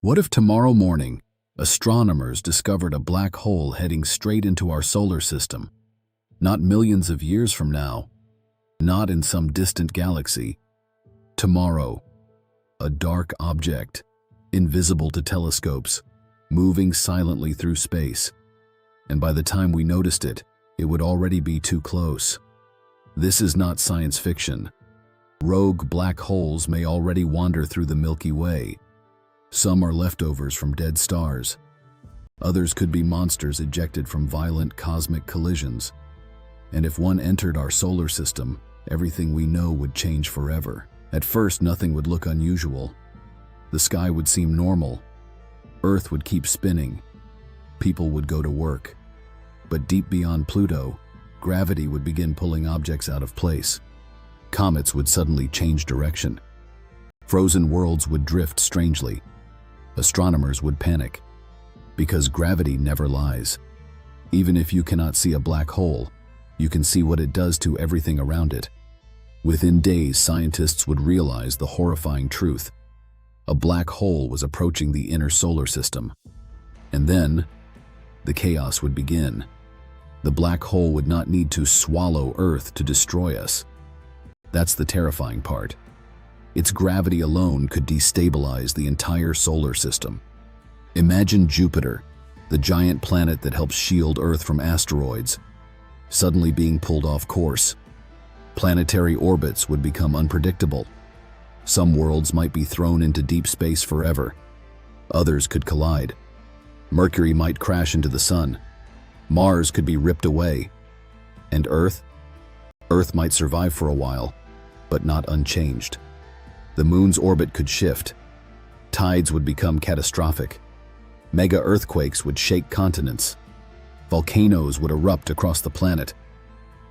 What if tomorrow morning, astronomers discovered a black hole heading straight into our solar system? Not millions of years from now, not in some distant galaxy. Tomorrow, a dark object, invisible to telescopes, moving silently through space. And by the time we noticed it, it would already be too close. This is not science fiction. Rogue black holes may already wander through the Milky Way. Some are leftovers from dead stars. Others could be monsters ejected from violent cosmic collisions. And if one entered our solar system, everything we know would change forever. At first, nothing would look unusual. The sky would seem normal. Earth would keep spinning. People would go to work. But deep beyond Pluto, gravity would begin pulling objects out of place. Comets would suddenly change direction. Frozen worlds would drift strangely. Astronomers would panic, because gravity never lies. Even if you cannot see a black hole, you can see what it does to everything around it. Within days, scientists would realize the horrifying truth. A black hole was approaching the inner solar system. And then, the chaos would begin. The black hole would not need to swallow Earth to destroy us. That's the terrifying part. Its gravity alone could destabilize the entire solar system. Imagine Jupiter, the giant planet that helps shield Earth from asteroids, suddenly being pulled off course. Planetary orbits would become unpredictable. Some worlds might be thrown into deep space forever. Others could collide. Mercury might crash into the sun. Mars could be ripped away. And Earth? Earth might survive for a while, but not unchanged. The moon's orbit could shift. Tides would become catastrophic. Mega earthquakes would shake continents. Volcanoes would erupt across the planet.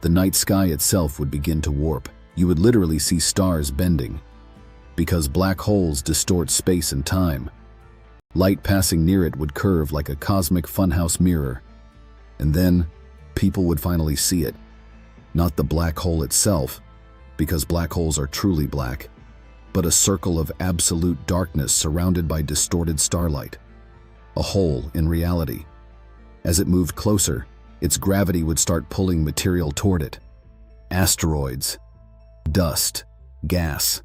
The night sky itself would begin to warp. You would literally see stars bending. Because black holes distort space and time. Light passing near it would curve like a cosmic funhouse mirror. And then, people would finally see it. Not the black hole itself, because black holes are truly black, but a circle of absolute darkness surrounded by distorted starlight. A hole in reality. As it moved closer, its gravity would start pulling material toward it. Asteroids, dust, gas.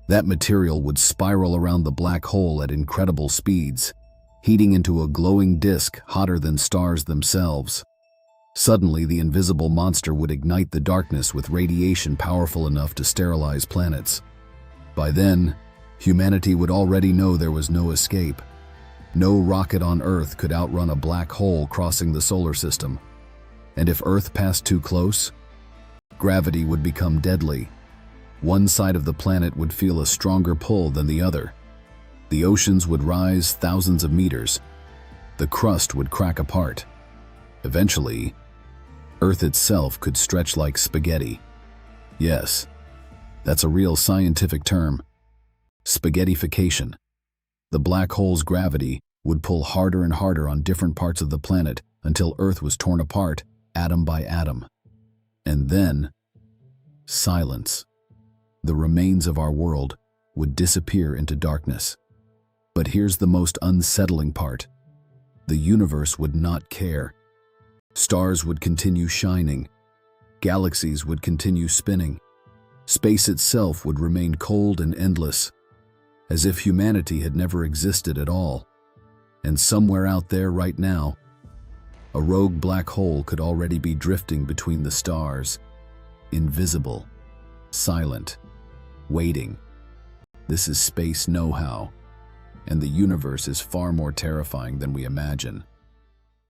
That material would spiral around the black hole at incredible speeds, heating into a glowing disk hotter than stars themselves. Suddenly, the invisible monster would ignite the darkness with radiation powerful enough to sterilize planets. By then, humanity would already know there was no escape. No rocket on Earth could outrun a black hole crossing the solar system. And if Earth passed too close, gravity would become deadly. One side of the planet would feel a stronger pull than the other. The oceans would rise thousands of meters. The crust would crack apart. Eventually, Earth itself could stretch like spaghetti. Yes, that's a real scientific term. Spaghettification. The black hole's gravity would pull harder and harder on different parts of the planet until Earth was torn apart, atom by atom. And then, silence. The remains of our world would disappear into darkness. But here's the most unsettling part. The universe would not care. Stars would continue shining. Galaxies would continue spinning. Space itself would remain cold and endless, as if humanity had never existed at all. And somewhere out there right now, a rogue black hole could already be drifting between the stars, invisible, silent, waiting. This is Space Knowhow, and the universe is far more terrifying than we imagine.